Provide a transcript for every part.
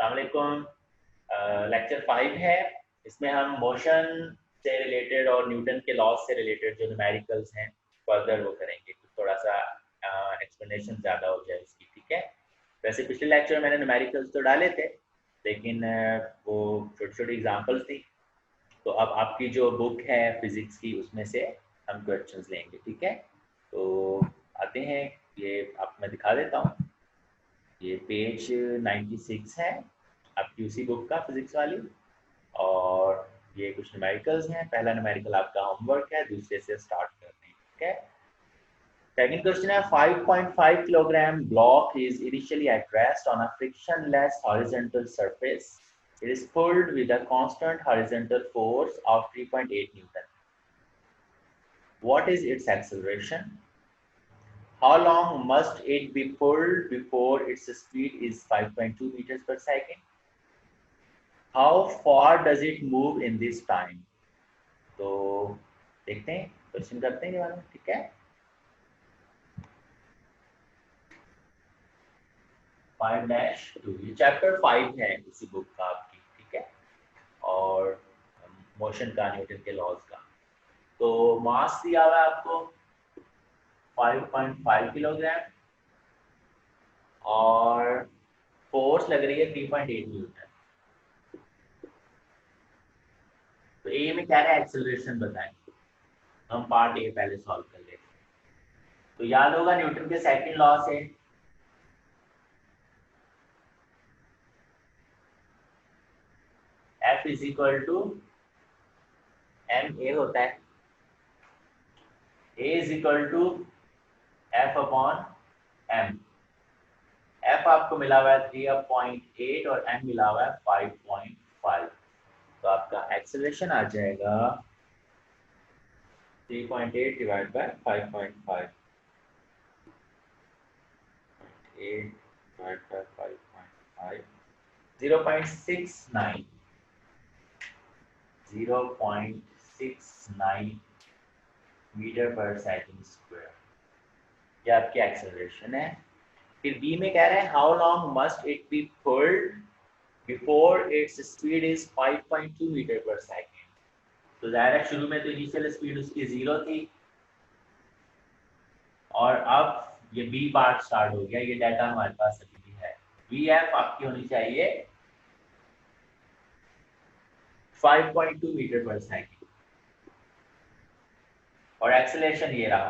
अस्सलामुअलैकुम। लेक्चर 5 है। इसमें हम मोशन से रिलेटेड और न्यूटन के लॉज से रिलेटेड जो न्यूमेरिकल्स हैं फर्दर वो करेंगे। थोड़ा सा एक्सप्लेनेशन ज़्यादा हो जाए इसकी, ठीक है। वैसे पिछले लेक्चर में मैंने न्यूमेरिकल्स तो डाले थे, लेकिन वो छोटी छोटी एग्जांपल्स थी। तो अब आपकी जो बुक है फिज़िक्स की, उसमें से हम क्वेश्चंस लेंगे, ठीक है। तो आते हैं, ये आपको मैं दिखा देता हूँ। ये पेज 96 है आपकी उसी बुक का, फिजिक्स वाली। और ये कुछ न्यूमेरिकल्स हैं। पहला न्यूमेरिकल आपका होमवर्क है, दूसरे से स्टार्ट करते हैं, ठीक है। सेकंड क्वेश्चन है 5.5 kilogram block is initially at rest on a frictionless horizontal surface. It is pulled with a constant horizontal force of 3.8 Newton. What is its acceleration? How long must it be pulled before its speed is 5.2 meters per second? How far does it move in this time? तो देखते हैं, question करते हैं ये वाला, ठीक है। 5-2 ये चैप्टर 5 है इसी बुक का आपकी, ठीक है। और मोशन का, न्यूटन के लॉज का। तो मास दिया हुआ है आपको 5.5 किलोग्राम और फोर्स लग रही है 3.8 न्यूटन। तो ए में क्या है, एक्सेलरेशन बताएं। हम पार्ट ए पहले सॉल्व कर लेते हैं। तो याद होगा न्यूटन के सेकंड लॉ से F is equal to M A होता है। A is equal to F upon M। F आपको मिला हुआ है 3.8 और M मिला हुआ है 5.5। तो आपका एक्सेलरेशन आ जाएगा 3.8 divide by 5.5। 8 divide by 5.5 0.69 metre पर सेकंड स्क्वायर। ये आपकी एक्सेलरेशन है। फिर बी में कह रहे हैं how long must it be pulled before its speed is 5.2 metre पर सेकंड। तो जाहिर है शुरू में तो इनिशियल स्पीड उसकी 0 थी, और अब ये बी पार्ट स्टार्ट हो गया। ये डाटा हमारे पास अभी भी है। वी एफ आपकी होनी चाहिए 5.2 मीटर पर सेकंड और एक्सेलरेशन ये रहा।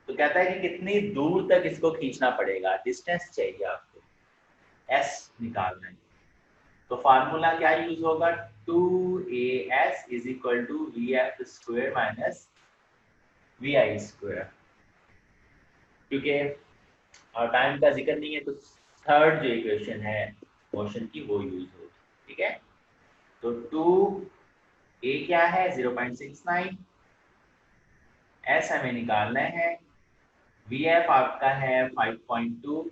तो कहता है कि कितनी दूर तक इसको खींचना पड़ेगा, डिस्टेंस चाहिए आपको, एस निकालना है। तो फार्मूला क्या यूज होगा, 2as is equal to V F square minus V I square. क्योंकि टाइम का जिक्र नहीं है, तो थर्ड जो इक्वेशन है मोशन की वो यूज होगी, ठीक है। तो 2a क्या है 0.69, s हमें निकालना है, वी एफ आपका है 5.2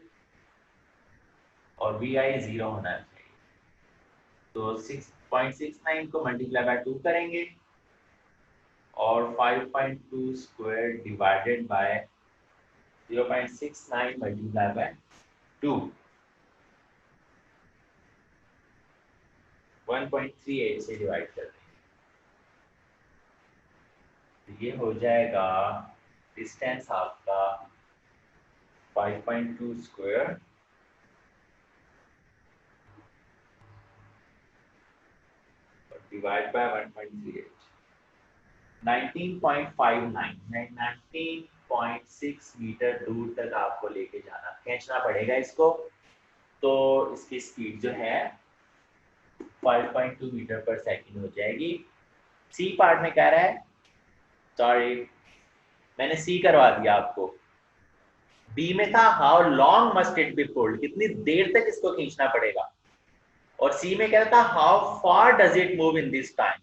और वी आई 0 होना चाहिए। तो 6.69 को मल्टीप्लाई बाय 2 करेंगे और 5.2 square divided by 0.69 multiply by 2 1.38 से डिवाइड कर देंगे। तो ये हो जाएगा डिस्टेंस आपका 5.2 स्क्वायर डिवाइड बाय 1.38 19.6 मीटर दूर तक आपको लेके जाना, खींचना पड़ेगा इसको। तो इसकी स्पीड जो है 5.2 मीटर पर सेकंड हो जाएगी। सी पार्ट में कह रहा है, सॉरी मैंने सी करवा दिया आपको। बी में था how long must it be pulled, कितनी देर तक इसको खींचना पड़ेगा। और सी में कह रहा था how far does it move in this time.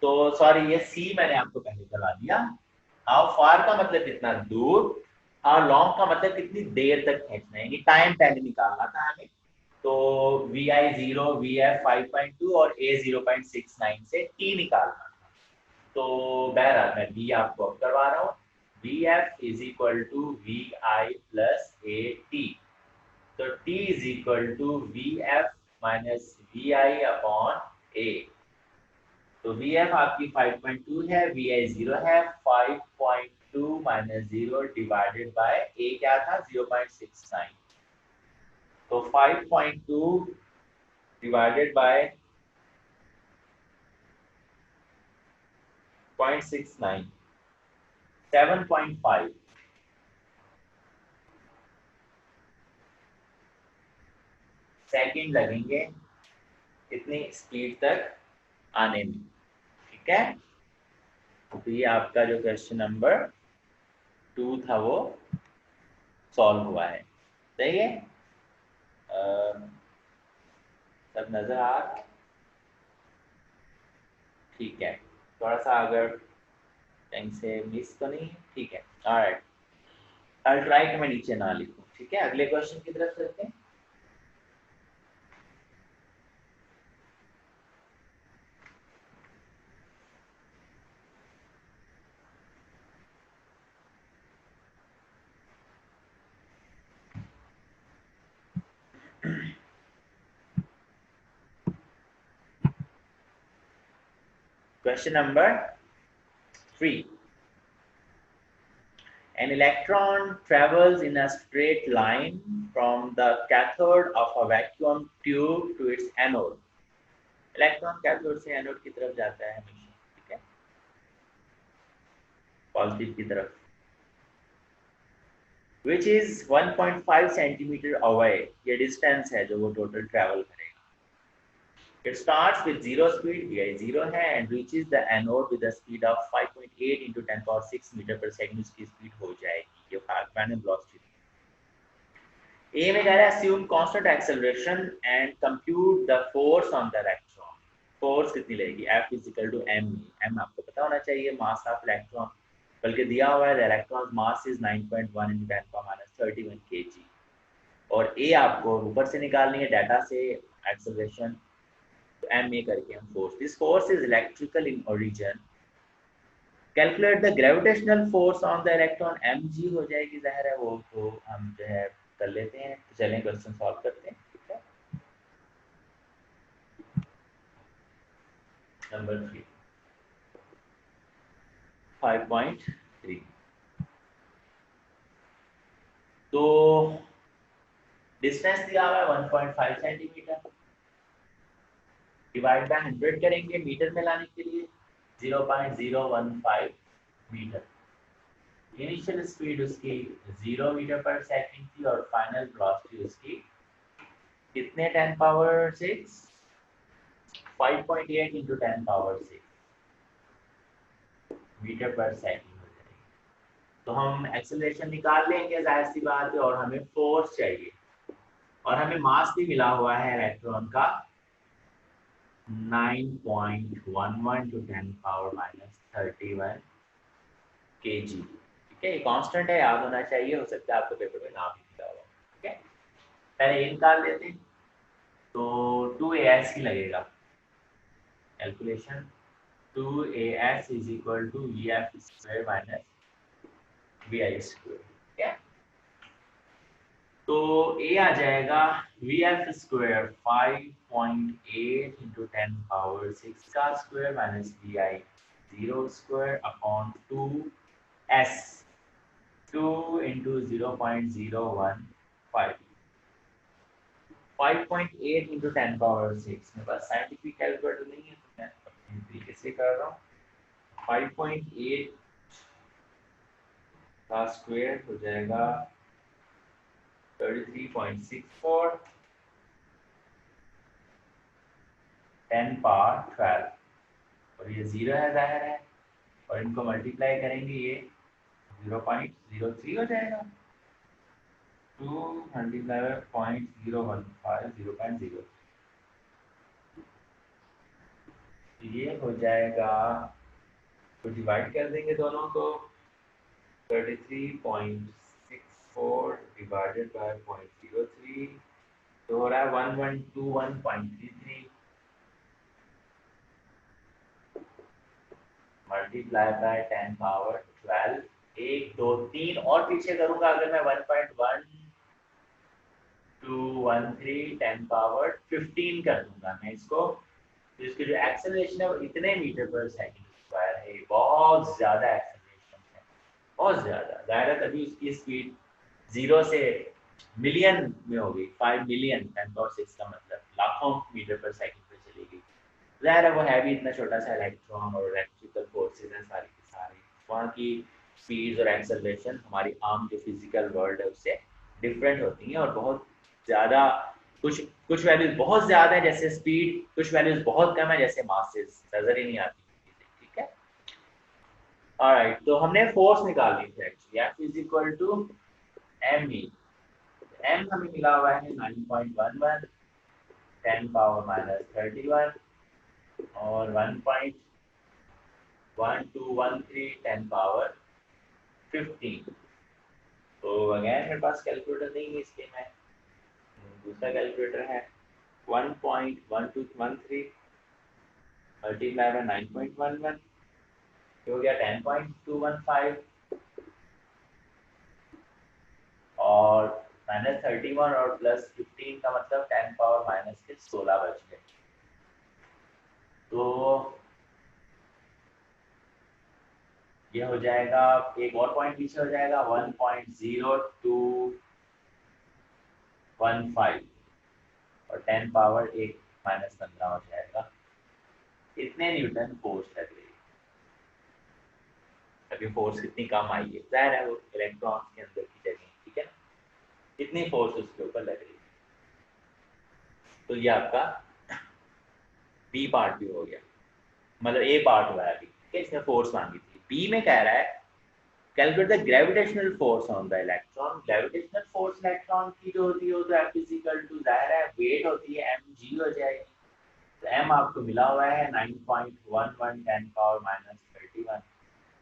तो सॉरी ये सी मैंने आपको पहले करवा दिया। हाउ फार का मतलब कितना दूर, हाउ लॉन्ग का मतलब कितनी देर तक खींचना है, टाइम पहले निकालना था हमें। तो वी आई 0, वी एफ 5.2 और ए 0.69 से टी निकालना। तो बहरहाल मैं बी आपको अब करवा रहा हूँ। V F is equal to V I plus A T. तो T is equal to VF minus VI upon A। तो VF आपकी 5.2 है, VI 0 है। 5.2 माइनस 0 डिवाइडेड बाय A क्या था 0.69। तो 5.2 डिवाइडेड बाय 0.69 7.5 सेकंड लगेंगे इतनी स्पीड तक आने में। ठीक है, तो ये आपका जो क्वेश्चन नंबर 2 था वो सॉल्व हुआ है। सही है, सब नजर आ रहा है? ठीक है, थोड़ा सा अगर कहीं से मिस तो नहीं है? ठीक है, ऑलराइट। आई ट्राई कि मैं नीचे ना लिखूं। ठीक है, अगले क्वेश्चन की तरफ चलते हैं। Question number 3। An electron travels in a straight line from the cathode of a vacuum tube to its anode. Electron cathode से एनोड की तरफ जाता है हमेशा। ठीक है, पॉजिटिव की तरफ, which is 1.5 सेंटीमीटर अवे। ये डिस्टेंस है जो वो टोटल ट्रैवल करेगा। It starts with zero speed, vi 0 है, and reaches the anode with a speed of 5.8 into 10 power 6 metre पर सेकंड इसकी स्पीड हो जाएगी। ये फाइनल वेलोसिटी। ए में कह रहा है assume constant acceleration and compute the force on the electron। Force कितनी लगेगी? F is equal to m। m आपको पता होना चाहिए, मास ऑफ इलेक्ट्रॉन, बल्कि दिया हुआ है electron mass is 9.1 into 10 power minus 31 kg। और ए आपको ऊपर से निकालनी है डाटा से एक्सेलरेशन, तो एम ए करके हम force, this force is electrical in origin. Calculate the gravitational force on the electron, M G हो जाएगी, जाहिर है वो तो हम जो है कर लेते हैं। तो चलें क्वेश्चन सॉल्व करते हैं। ठीक है, नंबर 3 5.3। तो डिस्टेंस दिया हुआ है 1.5 सेंटीमीटर, डिवाइड बाय 100 करेंगे मीटर में लाने के लिए 0.015 मीटर। इनिशियल स्पीड उसकी 0 मीटर पर सेकंड थी और फाइनल वेलोसिटी उसकी कितने 10 पावर 6 5.8 into 10 पावर 6 मीटर पर सेकंड हो जाएगी। तो हम एक्सेलरेशन निकाल लेंगे, जाहिर सी बात है, और हमें फोर्स चाहिए, और हमें मास भी मिला हुआ है इलेक्ट्रॉन का 9.11 to 10 पावर माइनस 31 kg। ठीक है, ये कांस्टेंट है, याद होना चाहिए, हो सकता है आपको पेपर में नाम भी मिला हुआ। ठीक है, पहले ये निकाल लेते हैं। तो 2as ही लगेगा calculation. 2as is equal to vf square minus vi square. ठीक है, तो ए आ जाएगा vf स्क्वायर 5.8 इंटू 10 पावर 6 का square minus vi 0 square upon 2s 2 into 0.015 5.8 into 10 power 6। मेरे पास साइंटिफिक कैलकुलेटर नहीं है तो मैं अपने तरीके से कर रहा हूँ। 5.8 का स्क्वायर हो जाएगा 33.64 10 पावर 12, और ये 0 है जाहिर है, और इनको मल्टीप्लाई करेंगे ये 0.03 हो जाएगा। 2 मल्टीप्लाई बाय 0.015 0.0, ये हो जाएगा, तो डिवाइड कर देंगे दोनों को, 33.64 डिवाइडेड बाय 0.03, तो हो रहा है 1121.33 मल्टीप्लाई बाय 10 पावर 12। 1 2 3 और पीछे करूंगा, अगर मैं 1.12 213 10 पावर 15 कर दूंगा मैं इसको। तो इसकी जो एक्सेलरेशन है वो इतने मीटर पर सेकंड स्क्वायर है, बहुत ज़्यादा एक्सेलरेशन है, बहुत ज़्यादा। ज़ाहिर है तभी उसकी स्पीड 0 से मिलियन में होगी, 5 मिलियन 10⁶ का मतलब लाखों मीटर पर सेकंड पे चलेगी। ज़ाहिर है वो है भी इतना छोटा सा इलेक्ट्रॉन और इलेक्ट्रिकल फोर्सेज हैं सारी की सारी, वहाँ की स्पीड्स और एक्सेलरेशन हमारी आम जो फिजिकल वर्ल्ड है उससे डिफरेंट होती हैं और बहुत ज़्यादा, कुछ कुछ वैल्यूज बहुत ज़्यादा है जैसे स्पीड, कुछ वैल्यूज बहुत कम है जैसे मासेस, नज़र ही नहीं आती चीज़ें, ठीक है। ऑलराइट, तो हमने फोर्स निकाल ली थी actually, F is equal to M E. M हमें मिला हुआ है 9.11 10 पावर माइनस 31 और 1.1213 10 पावर 15। तो अगेन मेरे पास कैलकुलेटर नहीं है इसलिए मैं दूसरा कैलकुलेटर है 1.1213 मल्टीप्लाई बाय 9.11 हो गया 10.215 और माइनस 31 और प्लस 15 का मतलब 10 पावर माइनस के 16 बच गए। तो ये हो जाएगा, एक और पॉइंट पीछे हो जाएगा 1.0215 और 10 पावर 1 माइनस 15 हो जाएगा। इतने न्यूटन फोर्स लग रही है। अभी फोर्स कितनी कम आई है, जाहिर है वो इलेक्ट्रॉन के अंदर की जगह, ठीक है, इतनी फोर्स उसके ऊपर लग रही है। तो ये आपका बी पार्ट भी हो गया, मतलब ए पार्ट हुआ है अभी, ठीक है। इसने फोर्स मांगी थी। बी में कह रहा है calculate the gravitational force on the electron. Gravitational force electron की जो होती है वो तो F इक्वल टू जाहिर है वेट होती है mg हो जाएगी। तो m आपको मिला हुआ है 9.11 10 power minus 31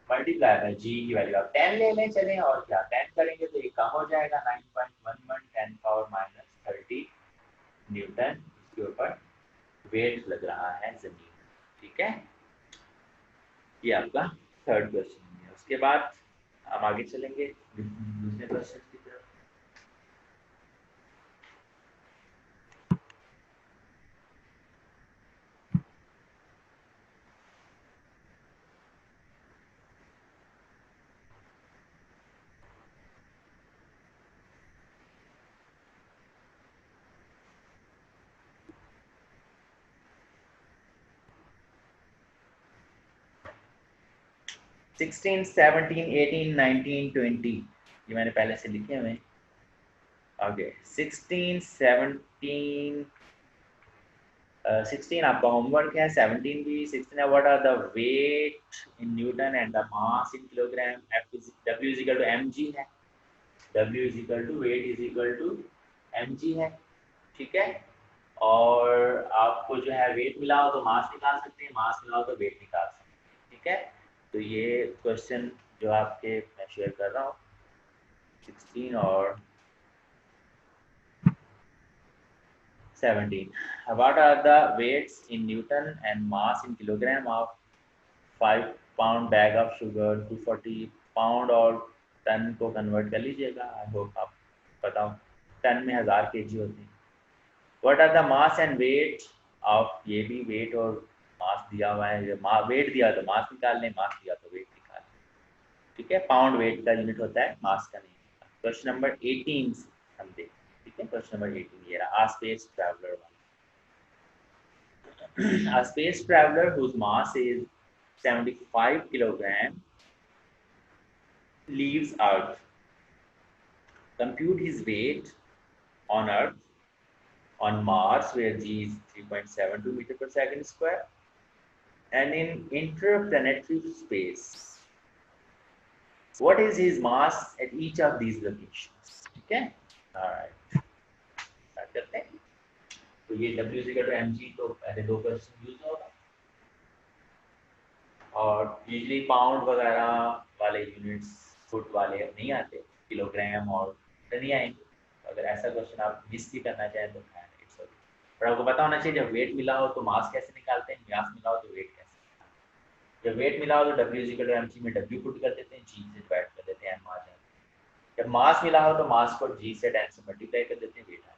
multiply by g की वैल्यू आप 10 ले लें, चलें, और क्या 10 करेंगे तो ये कम हो जाएगा 9.11 10 पावर माइनस 30 न्यूटन इसके ऊपर वेट लग रहा है जमीन, ठीक है। ये आपका थर्ड क्वेश्चन है। उसके बाद हम आगे चलेंगे दूसरे क्वेश्चन की तरफ। 16, 17, 18, 19, 20 ये मैंने पहले से लिखे हुए। ओके 16, 17, 16 आपका होमवर्क है, 17 भी 16 है। What are the weight in newton and the mass in kilogram. W is equal to mg है, W is equal to weight is equal to mg है, ठीक है। और आपको जो है वेट मिला हो तो मास निकाल सकते हैं, मास मिला हो तो वेट निकाल सकते हैं, ठीक है। तो ये क्वेश्चन जो आपके मैं शेयर कर रहा हूँ 16 और 17. What are the weights in Newton and mass in kilogram of 5 pound bag of sugar 240 pound और टन को कन्वर्ट कर लीजिएगा। आई होप आप बताओ टन में 1000 kg होते हैं। What are the mass and weight of, ये भी वेट और मास दिया हुआ है, वेट दिया तो मास निकाल लें, मास दिया तो वेट निकाल लें, ठीक है। पाउंड वेट का यूनिट होता है, मास का नहीं। क्वेश्चन नंबर 18 हम देखते हैं, ठीक है। क्वेश्चन नंबर 18 ये रहा, स्पेस ट्रैवलर वाला। A space traveler whose mass is 75 kilogram leaves Earth. Compute his weight on Earth, on Mars where g is 3.72 meter per second square, and in interplanetary space. What is his mass at each of these locations? Okay. All right. Start करते हैं। तो ये W is equal to mg तो पहले दो question use होगा और usually pound वगैरह वाले यूनिट्स फुट वाले नहीं आते, किलोग्राम और टन ही आएंगे। अगर ऐसा क्वेश्चन आप मिस भी करना चाहें तो इट्स ओके, पर आपको पता होना चाहिए जब वेट मिला हो तो मास कैसे निकालते हैं, मास मिला हो तो वेट कैसे निकालते हैं। जब वेट मिला हो तो W is equal to mg में W पुट कर देते हैं, g से डिवाइड कर देते हैं, m आ जाता है। जब मास मिला हो तो मास को g से 10 से मल्टीप्लाई कर देते हैं, वेट आ जाता है।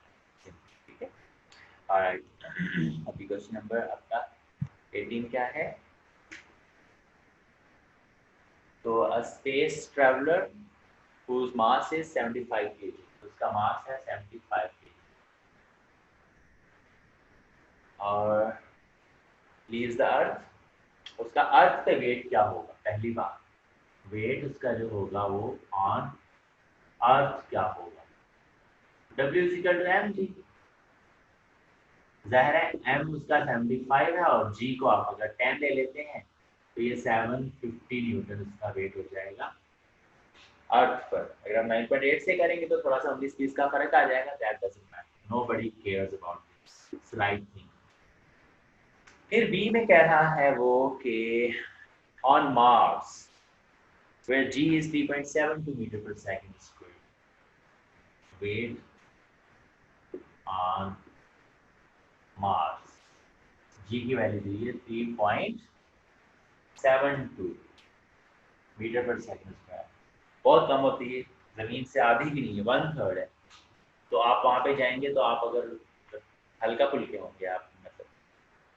ऑलराइट, अभी क्वेश्चन नंबर आपका 18 क्या है? तो a space traveller whose mass is 75 kg, उसका मास है 75 kg और लीव्स द अर्थ, उसका अर्थ पे वेट क्या होगा? पहली बात, वेट उसका जो होगा वो ऑन अर्थ क्या होगा? W is equal to M G, ज़ाहिर है m उसका 75 है और g को आप अगर 10 ले लेते हैं तो ये 750 न्यूटन उसका वेट हो जाएगा अर्थ पर। अगर हम 9.8 से करेंगे तो थोड़ा सा 19-20 का फर्क आ जाएगा, that doesn't matter, nobody cares about this, it's right thing. फिर बी में कह रहा है वो कि on Mars where g is 3.72 meter per second square, weight on Mars, g की वैल्यू दी है 3.72 मीटर पर सेकंड स्क्वायर, बहुत कम होती है, जमीन से आधी भी नहीं है, 1/3 है। तो आप वहां पे जाएंगे तो आप अगर हल्का फुल्के होंगे, आप मतलब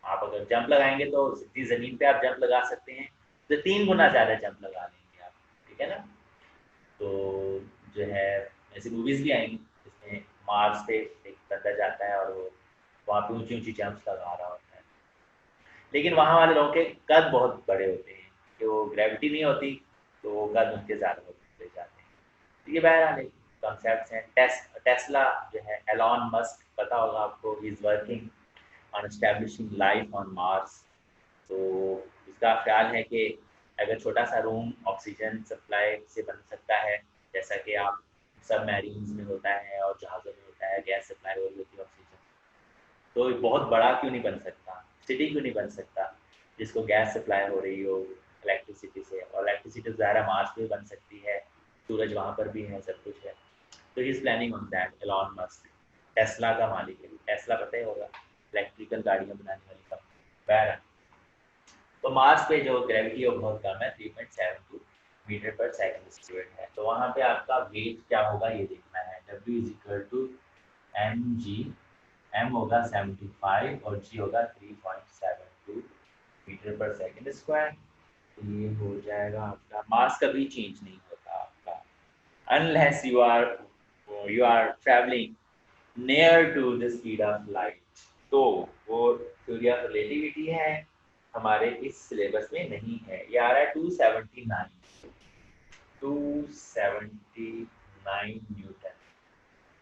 आप अगर जंप लगाएंगे तो सीधी जमीन पे आप जंप लगा सकते हैं तो 3 गुना ज्यादा जंप लगा लेंगे आप, ठीक है ना? तो जो है ऐसी मूवीज भी आएंगी जिसमें मार्स पे एक बंदा जाता है और वो वहाँ पे ऊंची ऊंची जंप्स लगा रहा होता है, लेकिन वहाँ वाले लोगों के कद बहुत बड़े होते हैं कि वो ग्रेविटी नहीं होती तो वो कद उनके ज़्यादा होते जाते हैं। तो ये बहरहाल एक कॉन्सेप्ट हैं। टेस्ला जो है, एलॉन मस्क, पता होगा आपको, he is working on establishing life on Mars. तो उसका ख्याल है कि अगर छोटा सा रूम ऑक्सीजन सप्लाई से बन सकता है, जैसा कि आप सब मैरीन्स में होता है और जहाज़ों में होता है, गैस सप्लाई हो रही होती है ऑक्सीजन, तो बहुत बड़ा क्यों नहीं बन सकता, सिटी क्यों नहीं बन सकता जिसको गैस सप्लाई हो रही हो इलेक्ट्रिसिटी से, और इलेक्ट्रिसिटी ज़्यादा मार्स पे बन सकती है, सूरज वहाँ पर भी है, सब कुछ है। तो he is planning on that, Elon Musk, Tesla का मालिक है, टेस्ला पता ही होगा, इलेक्ट्रिकल गाड़ियाँ बनाने वाली कंपनी। तो मार्स पे जो ग्रेविटी है वो बहुत कम है, 3.72 मीटर पर सेकंड स्क्वायर है। तो वहाँ पे आपका वेट क्या होगा ये देखना है। W is equal to M G, M होगा 75 और जी होगा 3.72 मीटर पर सेकंड स्क्वायर। तो ये हो जाएगा आपका, मास कभी चेंज नहीं होता आपका unless you are travelling near to the speed of light. तो वो थ्योरी ऑफ रिलेटिविटी है, हमारे इस सिलेबस में नहीं है। ये आ रहा है 279 न्यूटन।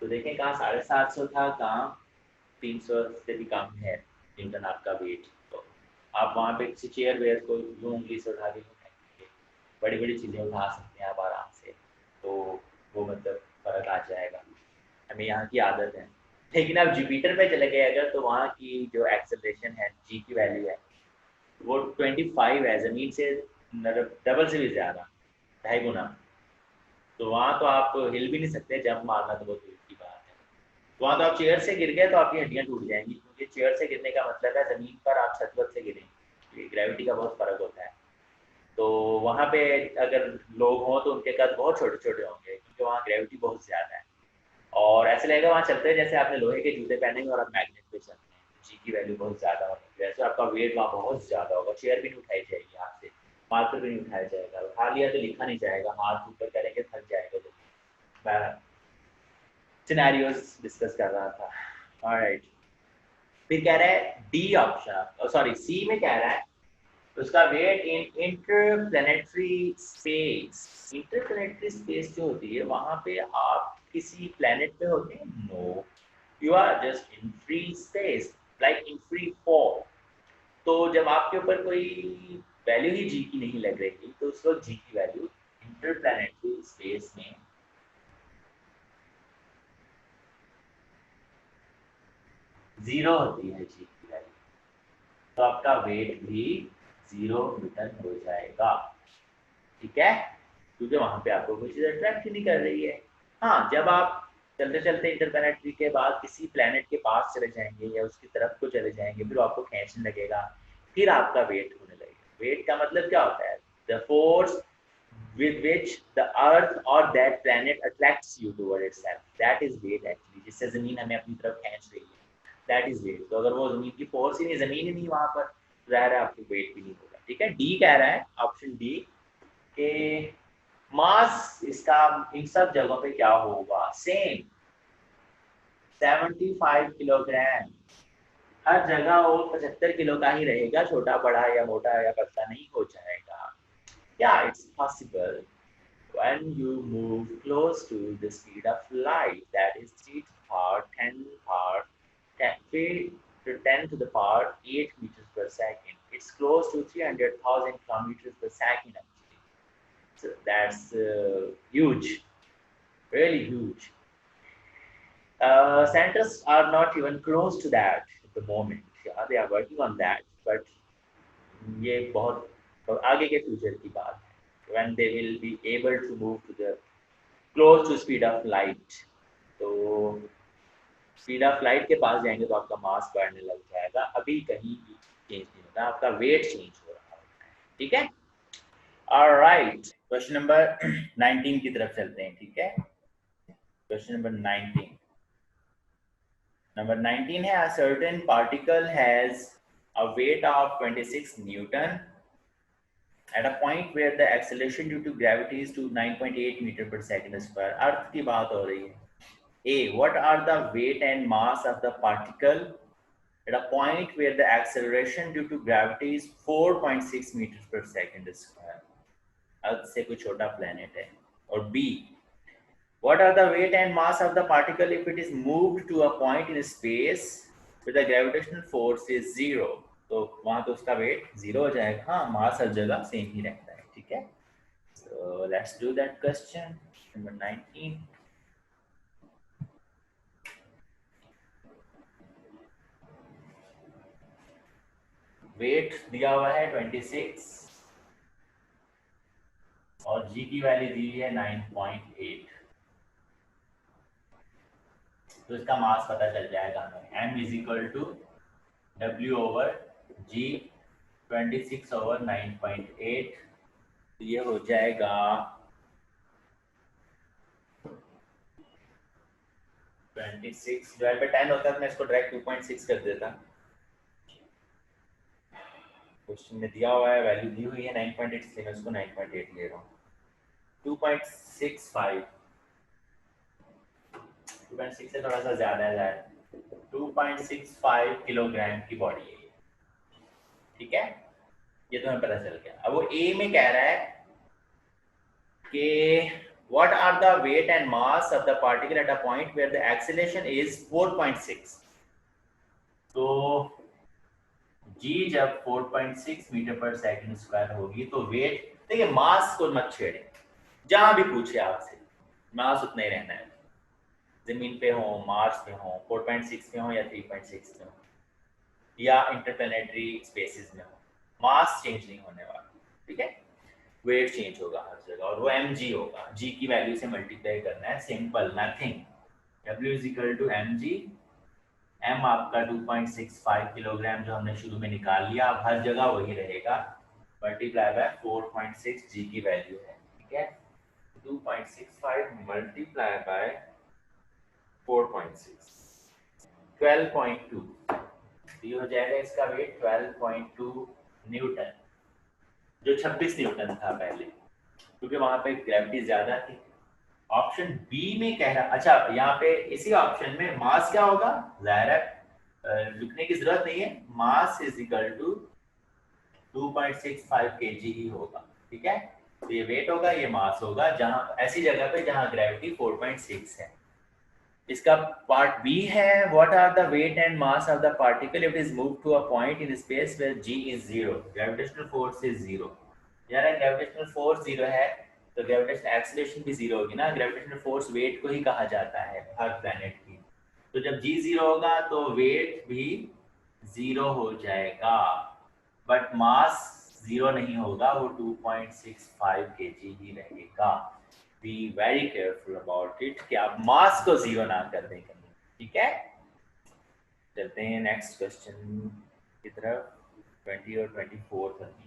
तो देखें कहाँ 750 था, कहाँ 300 से भी कम है न्यूटन आपका वेट। तो आप वहाँ पे किसी चेयर वेयर को यूं उंगली से उठा के बड़ी बड़ी चीज़ें उठा सकते हैं आप आराम से, तो वो मतलब फर्क आ जाएगा, हमें यहाँ की आदत है। लेकिन आप जुपिटर पे चले गए अगर, तो वहाँ की जो एक्सेलरेशन है, जी की वैल्यू है वो 25 है, ज़मीन से डबल से भी ज़्यादा, 2.5 गुना। तो वहाँ तो आप हिल भी नहीं सकते, जंप मारना तो बहुत दूर की बात है। वहाँ तो आप चेयर से गिर गए तो आपकी हड्डियाँ टूट जाएंगी, क्योंकि चेयर से गिरने का मतलब है ज़मीन पर आप छत से गिरेंगे, ग्रेविटी का बहुत फ़र्क होता है। तो वहाँ पे अगर लोग हों तो उनके कद बहुत छोटे छोटे होंगे, क्योंकि वहाँ ग्रेविटी बहुत ज़्यादा है, और ऐसे लगेगा वहाँ चलते हैं जैसे आपने लोहे के जूते पहने हैं और आप मैग्नेट पे चल रहे हैं। जी की वैल्यू बहुत ज़्यादा होने की वजह से आपका वेट वहाँ बहुत ज़्यादा होगा, चेयर भी नहीं उठाई जाएगी आपसे, मार्कर भी नहीं उठाया जाएगा, उठा लिया तो लिखा नहीं जाएगा, हाथ ऊपर करेंगे थक जाएगा। जब मैं सिनेरियोज डिस्कस कर रहा था। ऑलराइट, फिर कह रहा है डी ऑप्शन, सॉरी सी में कह रहा है उसका वेट इन इंटरप्लेनेटरी स्पेस। इंटरप्लेनेटरी स्पेस जो होती है वहां पे आप किसी प्लेनेट पे होते हैं? No, you are just in free space, like in free fall. तो जब आपके ऊपर कोई वैल्यू ही जी की नहीं लग रही तो उस वक्त जी की वैल्यू इंटरप्लेनेटरी स्पेस में जीरो होती है, जी की वैल्यू। तो आपका वेट भी 0 न्यूटन हो जाएगा, ठीक है, क्योंकि वहां पे आपको कोई चीज अट्रैक्ट ही नहीं कर रही है। हाँ, जब आप चलते चलते इंटरप्लेनेटरी के बाद किसी प्लेनेट के पास चले जाएंगे या उसकी तरफ को चले जाएंगे, फिर आपको खींचने लगेगा, फिर आपका वेट होने लगेगा। वेट का मतलब क्या होता है? The force with which the earth or that planet attracts you toward itself, that is weight actually, जिससे जमीन हमें अपनी तरफ खींच रही है। That is weight. तो अगर वो जमीन की फोर्स ही नहीं, जमीन ही नहीं वहां पर, जाहिर है आपको वेट भी नहीं होगा। ठीक है, डी कह रहा है, ऑप्शन डी के मास इसका इन सब जगहों पे क्या होगा, सेम 75 किलोग्राम। हर जगह वो 75 किलो का ही रहेगा, छोटा बड़ा या मोटा या पतला नहीं हो जाएगा। Yeah, it's possible when you move close to the speed of light, that is 3 to the power 10 power 10, 3 to 10 to the power 8 meters per second. It's close to 300,000 kilometers per second actually. So that's huge, really huge. Scientists are not even close to that at the moment. Yeah, they are working on that, but ये बहुत आगे के future की बात है, when they will be able to move to the close to speed of light। तो speed of light के पास जाएंगे तो आपका मास बढ़ने लग जाएगा, अभी कहीं भी चेंज नहीं होता, आपका वेट चेंज हो रहा होता है। ठीक है, ऑलराइट, क्वेश्चन नंबर 19 की तरफ चलते हैं। ठीक है, क्वेश्चन नंबर 19, नंबर 19 है, a certain particle has a weight of 26 Newton at a point where the acceleration due to gravity is to 9.8 meter per second square। अर्थ की बात हो रही है। A, what are the weight and mass of the particle at a point where the acceleration due to gravity is 4.6 meters per second square। अर्थ से कोई छोटा planet है। और B, what are the weight and mass of the particle if it is moved to a point in space where the gravitational force is 0। तो वहां तो उसका wait 0 हो जाएगा। हाँ, मास हर जगह सेम ही रहता है। ठीक है, so let's do that question number 19। Wait दिया हुआ है 26 और जी की वैल्यू दी है 9.8। तो इसका मास पता चल जाएगा हमें, m is equal to W over G 26 over 9.8। तो ये हो जाएगा 26 डिवाइड बाय 10 होता है, तो मैं इसको डायरेक्ट 2.6 कर देता। क्वेश्चन में दिया हुआ है, वैल्यू दी हुई है 9.8, इसलिए मैं उसको 9.8 ले रहा हूँ। 2.65, 2.6 से थोड़ा सा ज्यादा है, 2.65 किलोग्राम की बॉडी है। ठीक है, ये तो हमें पता चल गया। अब वो ए में कह रहा है कि what are the weight and mass of the particle at a point where the acceleration is 4.6। तो जी जब 4.6 मीटर पर सेकंड स्क्वायर होगी तो वेट, देखिए मास को मत छेड़े, जहां भी पूछे आपसे मास उतना ही रहना है, जमीन पे हो, मार्स पे हो, 4.6 में हो या 3.6 में हो या इंटरप्लेनेटरी स्पेसेस में हो, मास चेंज नहीं होने वाला। ठीक है, वेट चेंज होगा हर जगह, और वो mg होगा, g की वैल्यू से मल्टीप्लाई करना है, simple, nothing. w is equal to mg, m आपका 2.65 किलोग्राम जो हमने शुरू में निकाल लिया, अब हर जगह वही रहेगा, मल्टीप्लाई बाय 4.6 g की वैल्यू है। ठीक है, 2.65 मल्टीप्लाई बाय 4.6, 12.2। ये हो जाएगा इसका वेट 12.2 न्यूटन, जो 26 न्यूटन था पहले, क्योंकि वहां पे ग्रेविटी ज्यादा थी। ऑप्शन बी में कह रहा, अच्छा यहाँ पे इसी ऑप्शन में मास क्या होगा, जाहिर है लिखने की जरूरत नहीं है, mass is equal to 2.65 kg ही होगा। ठीक है, तो ये वेट होगा, ये मास होगा, जहां ऐसी जगह पे जहां ग्रेविटी 4.6 है। इसका पार्ट बी है, what are the weight and mass of the particle if it is move to a point in space where G is 0, gravitational force is 0। यार ग्रेविटेशनल फोर्स 0 है तो ग्रेविटेशनल एक्सीलरेशन भी 0 होगी ना, gravitational force weight को ही कहा जाता है हर प्लैनेट की। तो जब जी 0 होगा तो वेट भी 0 हो जाएगा, बट मास 0 नहीं होगा, वो 2.65 kg ही रहेगा। Be very careful about it कि आप मास को 0 ना कर दें कहीं। ठीक है, चलते हैं नेक्स्ट क्वेश्चन की तरफ, 20 और 24 करनी है।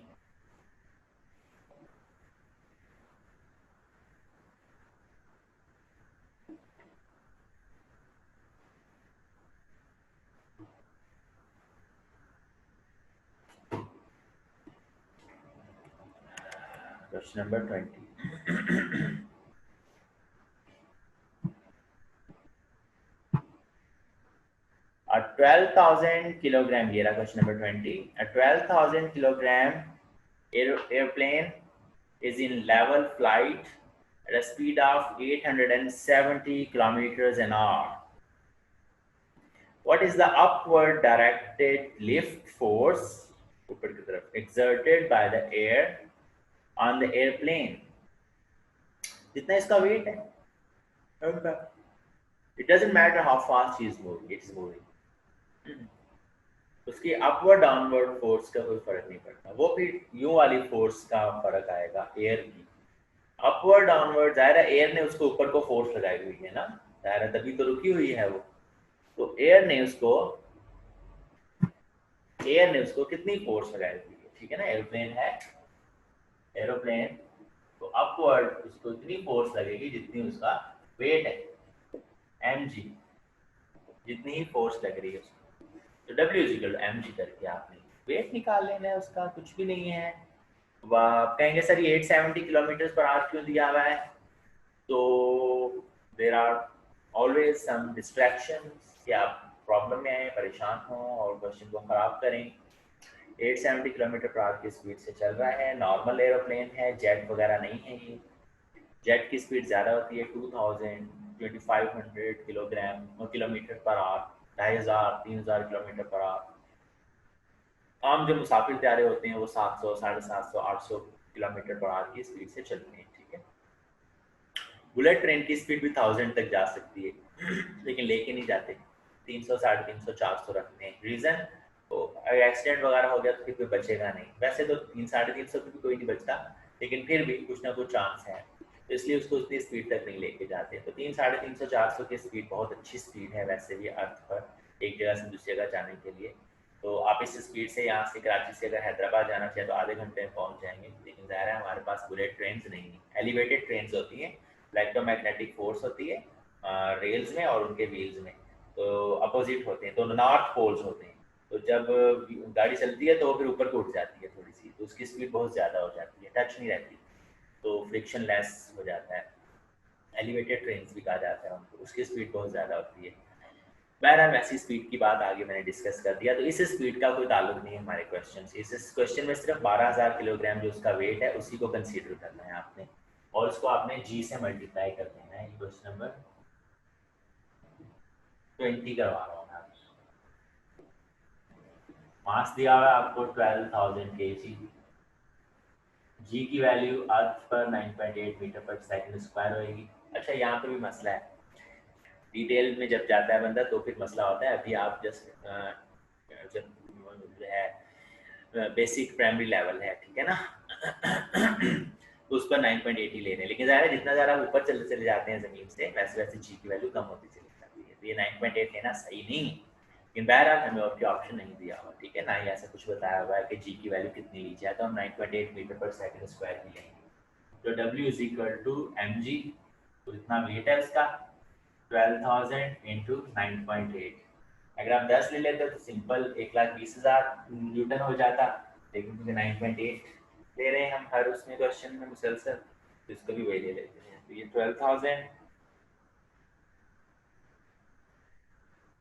Question number 20। A 12,000 kilogram, ये रहा question number 20। A 12,000 kilogram airplane is in level flight at a speed of 870 kilometers an hour. What is the upward directed lift force ऊपर की तरफ exerted by the air on the airplane? जितना इसका weight है, it doesn't matter how fast he is moving, it is moving. उसकी upward downward force का कोई फर्क नहीं पड़ता, वो फिर यूं वाली फोर्स का फर्क आएगा एयर की। अपवर्ड डाउनवर्ड जाहिर है एयर ने उसको ऊपर को फोर्स लगाई हुई है ना, जाहिर है तभी तो रुकी हुई है वो। तो एयर ने उसको कितनी फोर्स लगाई हुई है, ठीक है ना। एरोप्लेन तो अपवर्ड उसको इतनी फोर्स लगेगी जितनी उसका वेट है, mg, जितनी ही फोर्स लग रही है उसको। तो W = mg करके आपने वेट निकाल लेना है उसका, कुछ भी नहीं है। आप कहेंगे सर ये 870 किलोमीटर पर आवर क्यों दिया हुआ है? तो there are always some distractions कि आप प्रॉब्लम में आए, परेशान हो और क्वेश्चन को खराब करें। 870 किलोमीटर पर आवर की स्पीड से चल रहा है, नॉर्मल एरोप्लेन है, जेट वगैरह नहीं है ये। जेट की स्पीड ज़्यादा होती है, 2000 2500 kilometre per hour, 2500 3000 kilometre per hour. आम जो मुसाफिर त्यारे होते हैं वो 700 750 800 किलोमीटर पर आवर की स्पीड से चलते हैं, ठीक है। बुलेट ट्रेन की स्पीड भी 1000 तक जा सकती है लेकिन लेके नहीं जाते, 300 350 400 रखते हैं। रीज़न तो एक्सीडेंट वगैरह हो गया तो फिर कोई बचेगा नहीं। वैसे तो 300 भी कोई नहीं बचता, लेकिन फिर भी कुछ ना कुछ चांस है, तो इसलिए उसको उतनी स्पीड तक नहीं लेके जाते। तो 300 400 की स्पीड बहुत अच्छी स्पीड है वैसे भी अर्थ पर एक जगह से दूसरी जगह जाने के लिए। तो आप इस स्पीड से यहाँ से कराची से अगर हैदराबाद जाना चाहिए तो आधे घंटे में पहुँच जाएंगे। लेकिन ज़ाहिर है हमारे पास बुलेट ट्रेन नहीं है, एलिवेटेड ट्रेन होती हैं, इलेक्ट्रोमैग्नेटिक फोर्स होती है रेल्स में और उनके व्हील्स में, तो अपोजिट होते हैं, तो नॉर्थ पोल्स होते हैं। तो जब गाड़ी चलती है तो फिर ऊपर को उठ जाती है थोड़ी सी, तो उसकी स्पीड बहुत ज़्यादा हो जाती है, टच नहीं रहती, तो फ्रिक्शन लेस हो जाता है। एलिवेटेड ट्रेन भी कहा जाता है उनको, उसकी स्पीड बहुत ज़्यादा होती है। बहरहाल वैसी स्पीड की बात आगे मैंने डिस्कस कर दिया, तो इस स्पीड का कोई ताल्लुक नहीं है हमारे क्वेश्चन से। इस क्वेश्चन में सिर्फ 12,000 किलोग्राम जो उसका वेट है उसी को कंसीडर करना है आपने, और उसको आपने जी से मल्टीप्लाई कर देना है। क्वेश्चन नंबर 20 करवा रहा हूँ मैं। मास दिया हुआ है आपको 12,000 kg, जी की वैल्यू अर्थ पर 9.8 मीटर पर सेकंड स्क्वायर होगी। अच्छा यहाँ पे भी मसला है, डिटेल में जब जाता है बंदा तो फिर मसला होता है। अभी आप जस्ट जब जो है बेसिक प्राइमरी लेवल है, ठीक है ना तो उस पर 9.8 ही ले रहे हैं, लेकिन ज़्यादा जितना ज़्यादा ऊपर चले जाते हैं ज़मीन से वैसे वैसे जी की वैल्यू कम होती चली जाती है। तो ये 9.8 लेना सही नहीं, लेकिन बहरहाल हमें और ऑप्शन नहीं दिया हुआ, ठीक है ना। ही ऐसा कुछ बताया हुआ है कि जी की वैल्यू कितनी ली जाए, तो हम 9.8 मीटर पर सेकंड स्क्वायर ही लेंगे। तो W = mg, तो इतना वेट है उसका 12,000 इंटू 9.8। अगर आप 10 ले लेते तो सिंपल 1,20,000 न्यूटन हो जाता, लेकिन क्योंकि 9.8 ले रहे हैं हम हर उसमें क्वेश्चन में मुसलसल, तो इसको भी वही ले लेते हैं। तो ये 12,000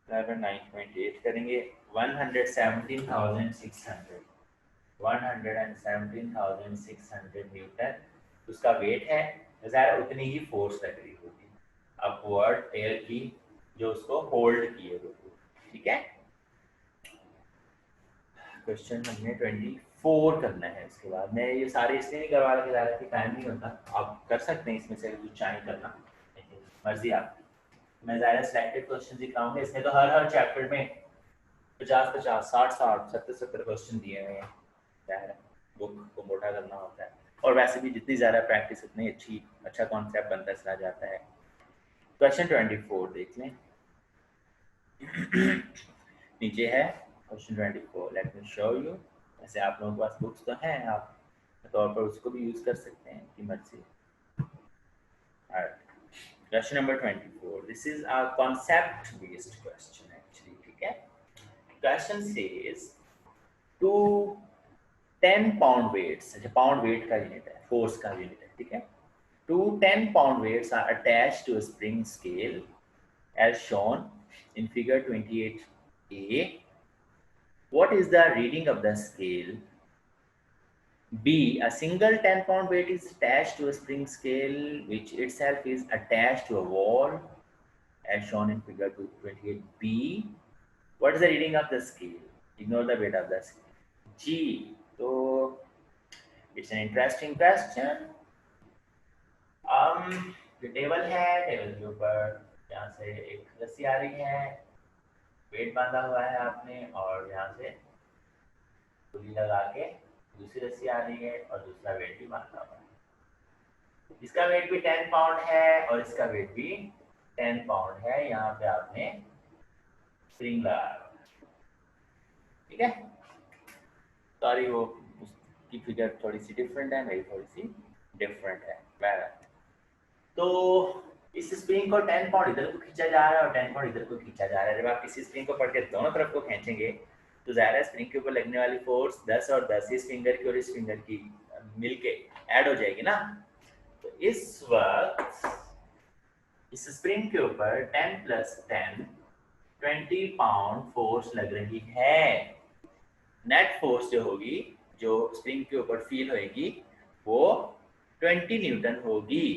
9.8 करेंगे 117,600 न्यूटन उसका वेट है। ज़ाहिर उतनी ही फोर्स लग रही होगी अपवर्ड एयर की जो उसको होल्ड किए हुए, ठीक है। क्वेश्चन हमने 24 करना है। इसके बाद मैं ये सारे इसलिए नहीं करवा रहा कि टाइम नहीं होता, आप कर सकते हैं इसमें से कुछ चाहे करना, मर्जी आप। मैं ज़्यादा सिलेक्टेड क्वेश्चन दिखाऊंगा, इसमें तो हर चैप्टर में 50-50 60-60 70-70 क्वेश्चन दिए हुए हैं, ज़ाहिर है बुक को मोटा करना होता है, और वैसे भी जितनी ज़्यादा प्रैक्टिस उतनी अच्छा कॉन्सेप्ट बनता चला जाता है। क्वेश्चन 24 देख लें नीचे है question 24, let me show you. वैसे आप लोगों के पास बुक्स तो हैं, आप तौर पर उसको भी यूज़ कर सकते हैं कि मर्जी। Question number 24, this is a concept based question actually, ठीक है। Question says to 10 pound weights, अच्छा पाउंड वेट का यूनिट है, फोर्स का यूनिट है, ठीक है। 10 pound weights are attached to a spring scale as shown in figure 28A. What is the reading of the scale? B. A single 10 pound weight is attached to a spring scale which itself is attached to a wall as shown in figure 28B. What is the reading of the scale? Ignore the weight of the scale. G. So it's an interesting question. जो table है, table के ऊपर यहाँ से एक रस्सी आ रही है, वेट बांधा हुआ है आपने, और यहाँ से पुली लगा के दूसरी रस्सी आ रही है और दूसरा वेट भी बांधा हुआ है। इसका वेट भी 10 पाउंड है और इसका वेट भी 10 पाउंड है। यहाँ पे आपने स्प्रिंग लगाया, ठीक है। सॉरी वो उसकी फिगर थोड़ी सी डिफरेंट है, मेरी थोड़ी सी डिफरेंट है। बहरहाल तो इस स्प्रिंग को 10 पाउंड इधर को खींचा जा रहा है और 10 पाउंड इधर को खींचा जा रहा है। जब आप किसी स्प्रिंग को पकड़ के दोनों तरफ को खींचेंगे तो ज़ाहिर है स्प्रिंग के ऊपर लगने वाली फोर्स 10 और 10 इस फिंगर की और इस फिंगर की मिलके ऐड हो जाएगी ना। तो इस वक्त इस स्प्रिंग के ऊपर 10 + 10 20 पाउंड फोर्स लग रही है। नेट फोर्स जो होगी, जो स्प्रिंग के ऊपर फील होगी, वो 20 न्यूटन होगी,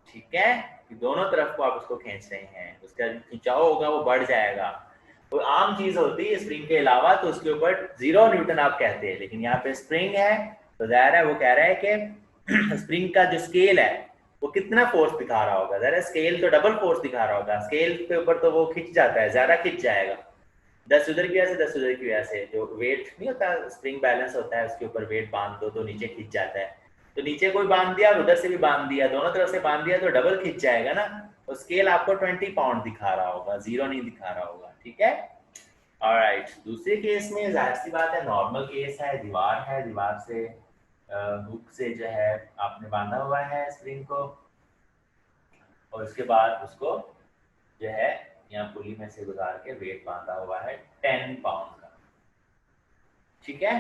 ठीक है। कि दोनों तरफ को आप उसको खींच रहे हैं, उसका खिंचाव होगा वो बढ़ जाएगा। तो आम चीज होती है स्प्रिंग के अलावा तो उसके ऊपर 0 न्यूटन आप कहते हैं, लेकिन यहाँ पे स्प्रिंग है तो जाहिर है वो कह रहा है कि स्प्रिंग का जो स्केल है वो कितना फोर्स दिखा रहा होगा। ज़रा स्केल तो डबल फोर्स दिखा रहा होगा, स्केल के ऊपर तो वो खिंच जाता है, ज्यादा खिंच जाएगा। 10 उधर की वजह से 10 उधर की वजह से जो वेट नहीं होता, स्प्रिंग बैलेंस होता है, उसके ऊपर वेट बांध दो तो नीचे खिंच जाता है। तो नीचे कोई बांध दिया और उधर से भी बांध दिया, दोनों तरफ से बांध दिया तो डबल खिंच जाएगा ना। तो स्केल आपको 20 पाउंड दिखा रहा होगा, 0 नहीं दिखा रहा होगा, ठीक है। ऑलराइट, दूसरे केस में जाहिर सी बात है नॉर्मल केस है, दीवार है, दीवार से हुक से जो है आपने बांधा हुआ है स्प्रिंग को और उसके बाद उसको जो है यहाँ पुली में से गुजार के वेट बांधा हुआ है 10 पाउंड का, ठीक है।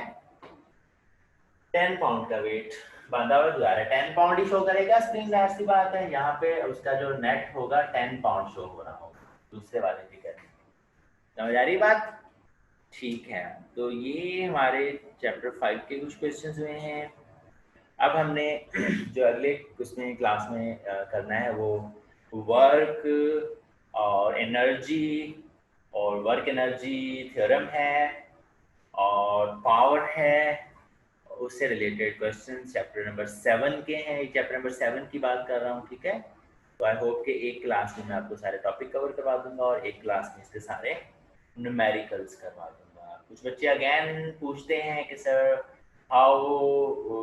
10 पाउंड का वेट बांधा हुआ गुजार है, 10 पाउंड ही शो करेगा स्प्रिंग, जाहिर सी बात है। यहाँ पे उसका जो नेट होगा 10 पाउंड शो हो रहा होगा दूसरे वाले फिगर में। समझ आ रही बात? ठीक है, तो ये हमारे चैप्टर 5 के कुछ क्वेश्चंस हुए हैं। अब हमने जो अगले उसमें क्लास में करना है वो वर्क और एनर्जी और वर्क एनर्जी थ्योरम है और पावर है, उससे रिलेटेड क्वेश्चन चैप्टर नंबर 7 के हैं। चैप्टर नंबर 7 की बात कर रहा हूँ, ठीक है। तो आई होप कि एक क्लास में मैं आपको सारे टॉपिक कवर करवा दूंगा और एक क्लास में इसके सारे न्यूमेरिकल्स करवा दूंगा। कुछ बच्चे अगेन पूछते हैं कि sir how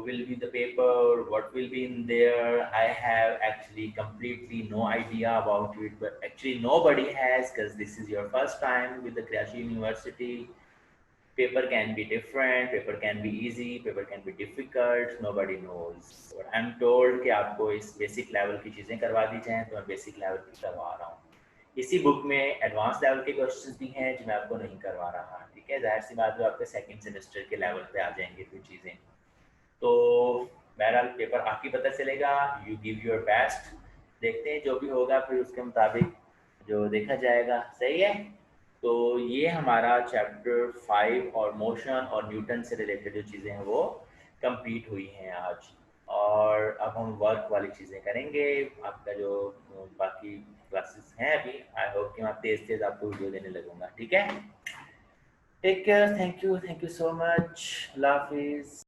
will be the paper, what will be in there. I have actually completely no idea about it, but actually nobody has, because this is your first time with the Karachi University. Paper can be different, paper can be easy, paper can be difficult, nobody knows. But I'm told कि आपको इस basic level की चीज़ें करवा दी जाएँ तो मैं basic level की करवा रहा हूँ। इसी बुक में एडवांस लेवल के क्वेश्चंस भी हैं जो मैं आपको नहीं करवा रहा, ठीक है। जाहिर सी बात है आपके सेकंड सेमेस्टर के लेवल पे आ जाएंगे कुछ चीज़ें। तो बहरहाल पेपर आके पता चलेगा, यू गिव योर बेस्ट, देखते हैं जो भी होगा फिर उसके मुताबिक जो देखा जाएगा, सही है। तो ये हमारा चैप्टर 5 और मोशन और न्यूटन से रिलेटेड जो चीज़ें हैं वो कंप्लीट हुई हैं आज। और अब हम वर्क वाली चीज़ें करेंगे। आपका जो बाकी क्लासेस हैं अभी, आई होप कि मैं तेज़ तेज़ आपको वीडियो देने लगूंगा, ठीक है। Take care, thank you so much, अल्लाह हाफिज़।